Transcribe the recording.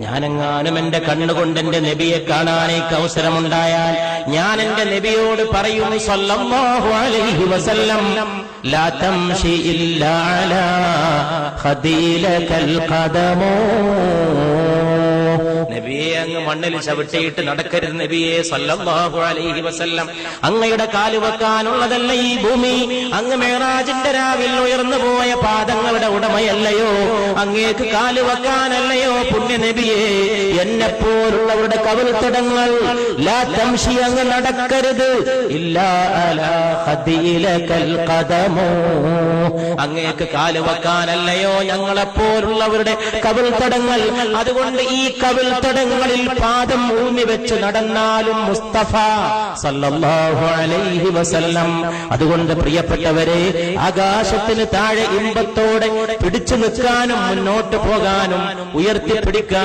ഞാനെങ്ങാനും എന്റെ കണ്ണുകൊണ്ട് എന്റെ നബിയെ കാണാനേക്ക് അവസരമുണ്ടായാൽ ഞാൻ എന്റെ നബിയോട് പറയും സല്ലല്ലാഹു അലൈഹി വസല്ലം, ലാ തംശി ഇല്ലാ അലാ ഖദീലകൽ ഖദമോ. നബിയെ അങ്ങ് മണ്ണിൽ ചവിട്ടിയിട്ട് നടക്കരുത് നബിയെ സല്ലല്ലാഹു അലൈഹി വസല്ലം. അങ്ങയുടെ കാല് വെക്കാനുള്ളതല്ല ഈ ഭൂമി. അങ്ങ് മേറാജിന്റെ രാവിൽ ഉയർന്നു പോയ പാദങ്ങളുടെ ഉടമയല്ലയോ? അങ്ങേക്ക് കാല് വെക്കാനല്ലയോ പുണ്യ നബിയെ? എന്നെപ്പോലുള്ളവരുടെ കവിൾത്തടങ്ങൾ ലാ തംശി, അങ്ങ് നടക്കരുത്, ഇല്ലാ അലാ ഖദീലകൽ ഖദമോ, അങ്ങേക്ക് കാല് വെക്കാനല്ലയോ ഞങ്ങളെപ്പോലുള്ളവരുടെ കവിൾത്തടങ്ങൾ. അതുകൊണ്ട് ഈ കവിൾത്തടങ്ങളിൽ പാദം ഊന്നി വെച്ച് നടന്നാലും മുസ്തഫ സല്ലല്ലാഹു അലൈഹി വസല്ലം. അതുകൊണ്ട് പ്രിയപ്പെട്ടവരെ, ആകാശത്തിന് താഴെ ഇമ്പത്തോടെ പിടിച്ചു നിൽക്കാനും മുന്നോട്ട് പോകാനും ഉയർത്തിപ്പിടിക്കാൻ